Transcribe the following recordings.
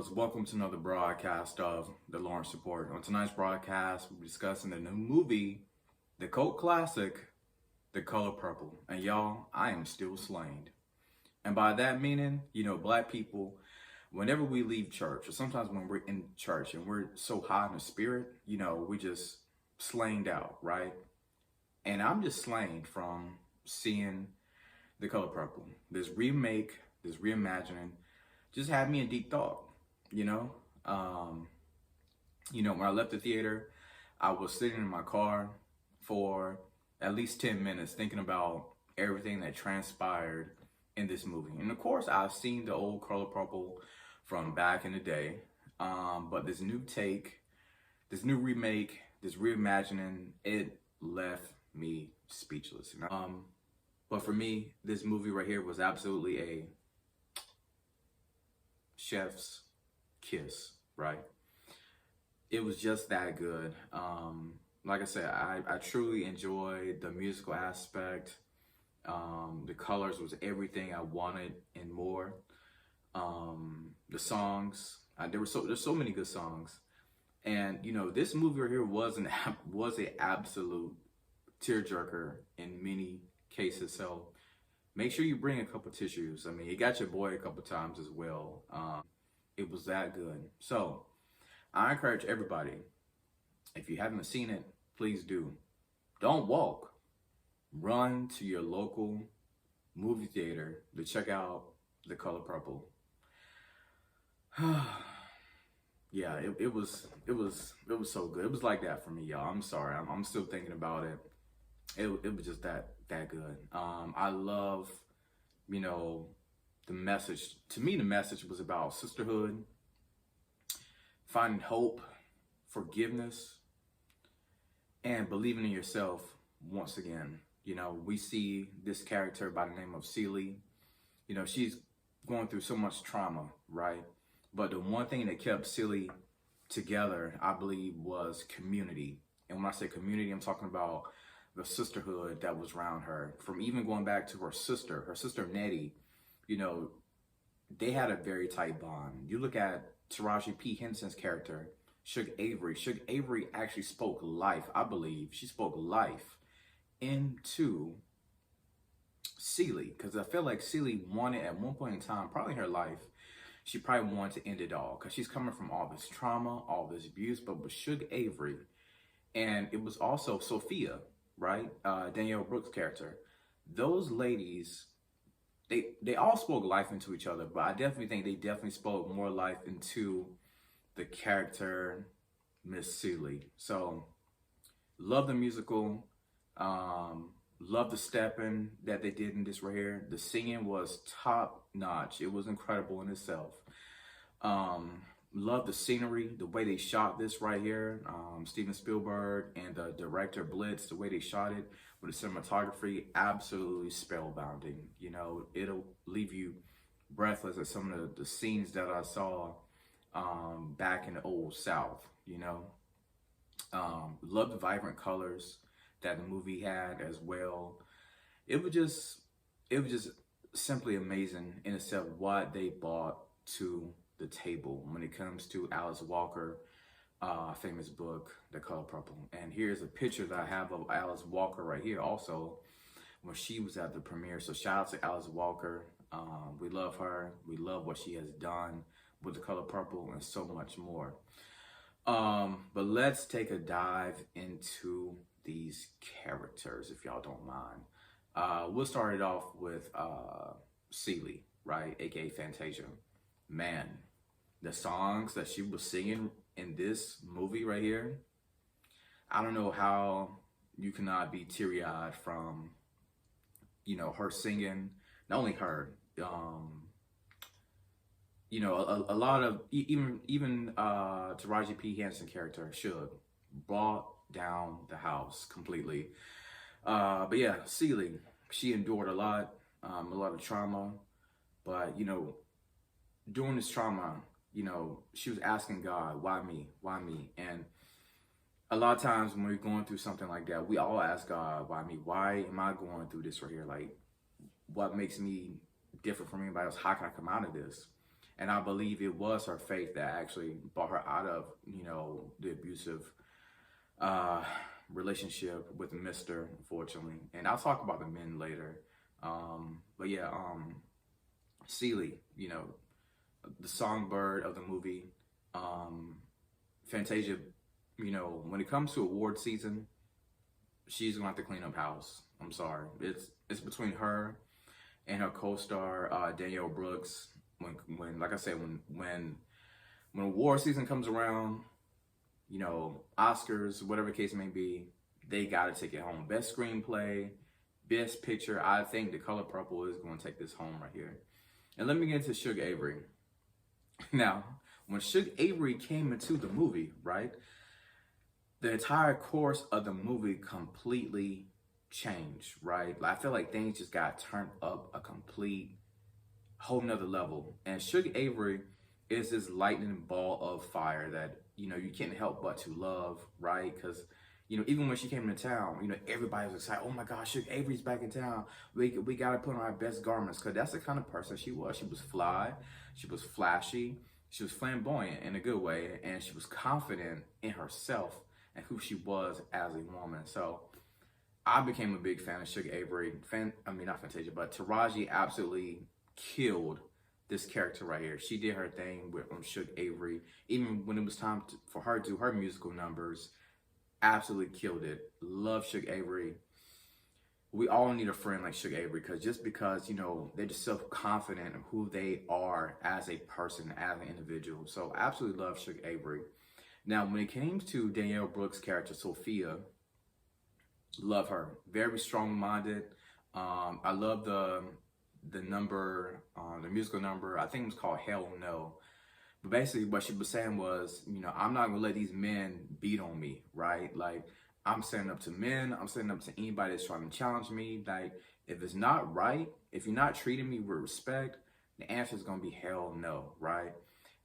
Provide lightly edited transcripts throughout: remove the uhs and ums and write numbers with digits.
girls, welcome to another broadcast of the Lawrence Report. On tonight's broadcast, we'll be discussing the new movie, the cult classic, The Color Purple. And y'all, I am still slain. And by that meaning, black people, whenever we leave church, or sometimes when we're in church and we're so high in the spirit, we just slain out, right? And I'm just slain from seeing The Color Purple. This remake, this reimagining, just had me in deep thought, when I left the theater, I was sitting in my car for at least 10 minutes thinking about everything that transpired in this movie. And of course, I've seen the old Color Purple from back in the day, but this new take, this new remake, this reimagining, it left me speechless. But for me, this movie right here was absolutely a chef's kiss, right? It was just that good. Like I said, I truly enjoyed the musical aspect. The colors was everything I wanted and more. The songs, there's so many good songs, and this movie right here was an absolute tearjerker in many cases. So make sure you bring a couple tissues. I mean, you got your boy a couple times as well. It was that good. So I encourage everybody, if you haven't seen it, please do. Don't walk. Run to your local movie theater to check out The Color Purple. Yeah, it was so good. It was like that for me, y'all. I'm sorry. I'm still thinking about it. It was just that good. I love, the message. To me, the message was about sisterhood, finding hope, forgiveness, and believing in yourself once again. We see this character by the name of Celie. She's going through so much trauma, right? But the one thing that kept Celie together, I believe, was community. And when I say community, I'm talking about the sisterhood that was around her. From even going back to her sister Nettie, they had a very tight bond. You look at TarajiPHenson's character, Suge Avery. Suge Avery actually spoke life, I believe. She spoke life into Celie, because I feel like Celie wanted at one point in time, probably in her life, she probably wanted to end it all, because she's coming from all this trauma, all this abuse. But with Suge Avery, and it was also Sophia, right? Danielle Brooks' character. Those ladies, they all spoke life into each other, but I definitely think they definitely spoke more life into the character Miss Celie. So love the musical, love the stepping that they did in this right here. The singing was top notch. It was incredible in itself. Love the scenery, the way they shot this right here. Steven Spielberg and the director Blitz, the way they shot it with the cinematography, absolutely spellbinding. It'll leave you breathless at some of the scenes that I saw back in the old South. Love the vibrant colors that the movie had as well. It was just simply amazing in itself what they brought to the table when it comes to Alice Walker, famous book, The Color Purple. And here's a picture that I have of Alice Walker right here also when she was at the premiere. So shout out to Alice Walker. We love her. We love what she has done with The Color Purple and so much more. But let's take a dive into these characters, if y'all don't mind. We'll start it off with Celie, right, aka Fantasia. Man, the songs that she was singing in this movie right here, I don't know how you cannot be teary-eyed from, her singing. Not only her, a lot of, even TarajiPHenson character, Suge, brought down the house completely. But yeah, Celie, she endured a lot of trauma, but, during this trauma, she was asking God, why me? Why me? And a lot of times when we're going through something like that, we all ask God, why me? Why am I going through this right here? Like, what makes me different from anybody else? How can I come out of this? And I believe it was her faith that actually brought her out of, the abusive relationship with Mr., unfortunately. And I'll talk about the men later. But yeah, Celie, the songbird of the movie, Fantasia, when it comes to award season, she's gonna have to clean up house. I'm sorry. It's between her and her co-star Danielle Brooks. When like I said, when award season comes around, Oscars, whatever the case may be, they gotta take it home. Best screenplay, best picture. I think The Color Purple is going to take this home right here. And let me get into Sugar Avery. Now, when Sugar Avery came into the movie, right, the entire course of the movie completely changed, right? I feel like things just got turned up a complete whole nother level. And Sugar Avery is this lightning ball of fire that, you can't help but to love, right? Because, even when she came into town, everybody was excited. Oh my gosh, Sugar Avery's back in town. We got to put on our best garments, because that's the kind of person she was. She was fly, she was flashy, she was flamboyant in a good way, and she was confident in herself and who she was as a woman. So I became a big fan of Sugar Avery. Not Fantasia, but Taraji absolutely killed this character right here. She did her thing with Sugar Avery. Even when it was time for her to do her musical numbers, absolutely killed it. Love Sugar Avery. We all need a friend like Sugar Avery, because they're just self-confident in who they are as a person, as an individual. So I absolutely love Sugar Avery. Now, when it came to Danielle Brooks' character, Sophia, love her. Very strong-minded. I love the number, the musical number. I think it was called Hell No. But basically what she was saying was, I'm not gonna let these men beat on me, right? Like, I'm standing up to men. I'm standing up to anybody that's trying to challenge me. Like, if it's not right, if you're not treating me with respect, the answer is gonna be hell no, right?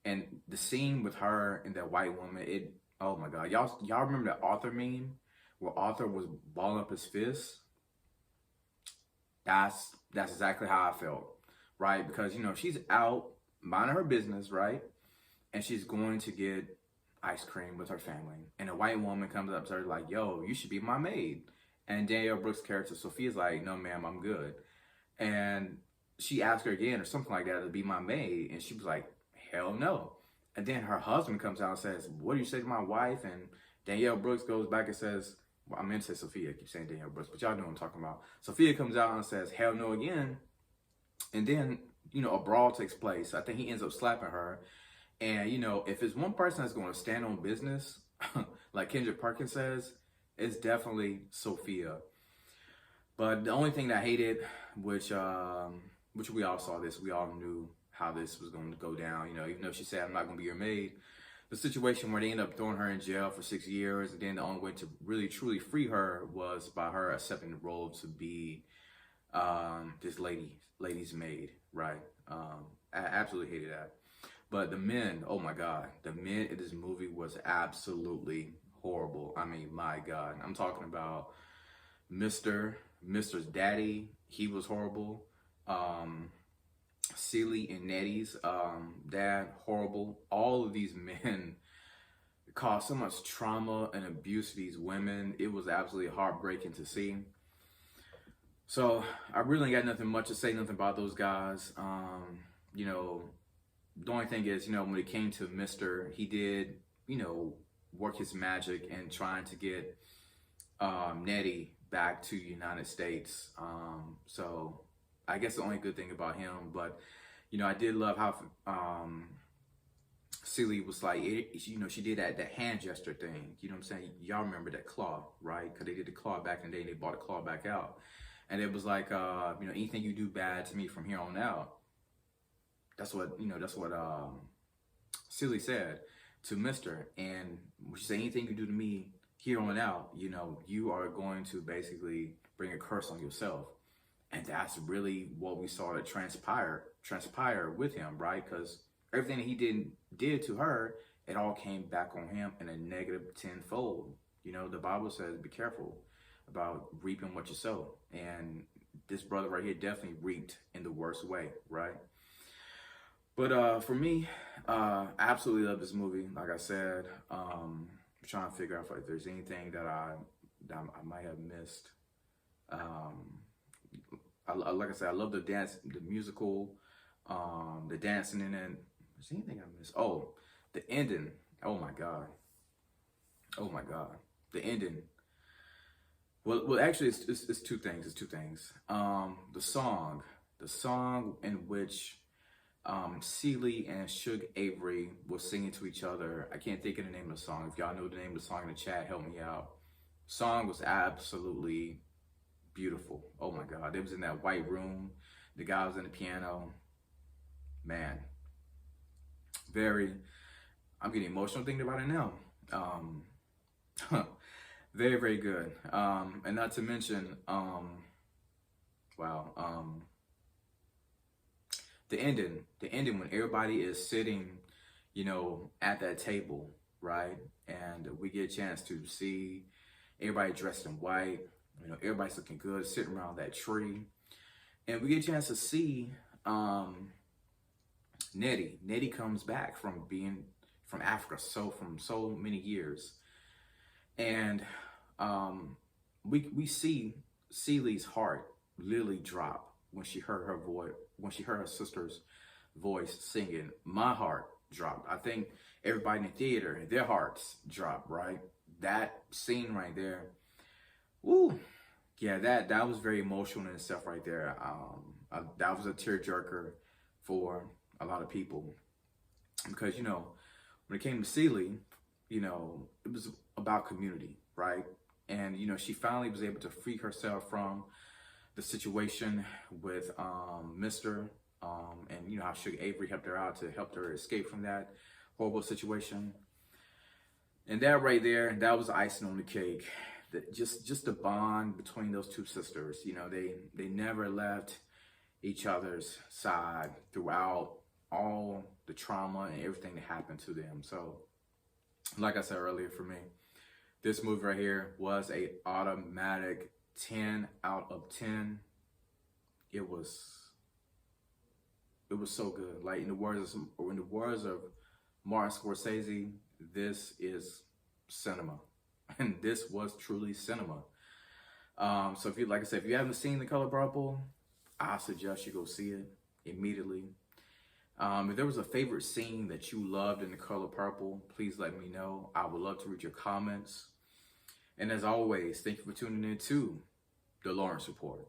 And the scene with her and that white woman, oh my God. Y'all remember that Arthur meme where Arthur was balling up his fists? That's exactly how I felt, right? Because, she's out minding her business, right? And she's going to get ice cream with her family. And a white woman comes up to her like, yo, you should be my maid. And Danielle Brooks' character, Sophia's like, no, ma'am, I'm good. And she asked her again or something like that to be my maid. And she was like, hell no. And then her husband comes out and says, what do you say to my wife? And Danielle Brooks goes back and says, well, I meant to say Sophia. I keep saying Danielle Brooks, but y'all know what I'm talking about. Sophia comes out and says, hell no again. And then, a brawl takes place. I think he ends up slapping her. And, if it's one person that's going to stand on business, like Kendrick Perkins says, it's definitely Sophia. But the only thing that I hated, which we all saw this, we all knew how this was going to go down, even though she said, I'm not going to be your maid. The situation where they end up throwing her in jail for 6 years, and then the only way to really truly free her was by her accepting the role to be this lady's maid, right? I absolutely hated that. But the men, oh my God, the men in this movie was absolutely horrible. I mean, my God, I'm talking about Mr.'s daddy. He was horrible. Celie and Nettie's dad, horrible. All of these men caused so much trauma and abuse to these women. It was absolutely heartbreaking to see. So I really got nothing much to say, nothing about those guys. The only thing is, when it came to Mr., he did, work his magic and trying to get Nettie back to the United States. So I guess the only good thing about him, but, I did love how Celie was like, she did that hand gesture thing. You know what I'm saying? Y'all remember that claw, right? Because they did the claw back in the day and they brought the claw back out. And it was like, anything you do bad to me from here on out. That's what Celie said to Mr. And when she said, anything you do to me here on out, you are going to basically bring a curse on yourself. And that's really what we saw that transpire with him, right? Because everything that he did to her, it all came back on him in a negative tenfold. The Bible says, be careful about reaping what you sow. And this brother right here definitely reaped in the worst way, right? But for me, I absolutely love this movie. Like I said, I'm trying to figure out if there's anything that I might have missed. Um, like I said, I love the dance, the musical, the dancing in it. Is there anything I missed? Oh, the ending. Oh my god. Oh my god. The ending. Well, actually, it's two things. It's two things. The song in which Celie and Suge Avery was singing to each other. I can't think of the name of the song. If y'all know the name of the song in the chat, help me out. Song was absolutely beautiful. Oh my God. They was in that white room. The guy was in the piano. Man, I'm getting emotional thinking about it now. Very, very good. And not to mention, wow, the ending when everybody is sitting, at that table, right? And we get a chance to see everybody dressed in white, everybody's looking good, sitting around that tree. And we get a chance to see Nettie. Nettie comes back from being from Africa from so many years. And we see Celie's heart literally drop when she heard her voice, when she heard her sister's voice singing. My heart dropped. I think everybody in the theater, their hearts dropped, right? That scene right there. Woo. Yeah, that was very emotional and stuff right there. That was a tearjerker for a lot of people because when it came to Celie, it was about community, right? And she finally was able to free herself from the situation with Mr. And how Suge Avery helped her out to help her escape from that horrible situation. And that right there, that was icing on the cake. Just the bond between those two sisters. They never left each other's side throughout all the trauma and everything that happened to them. So, like I said earlier, for me, this movie right here was a automatic 10 out of 10. It was so good. Like in the words of Martin Scorsese, this is cinema. And this was truly cinema. So if if you haven't seen The Color Purple, I suggest you go see it immediately. If there was a favorite scene that you loved in The Color Purple, please let me know. I would love to read your comments. And as always, thank you for tuning in to The Lawrence Report.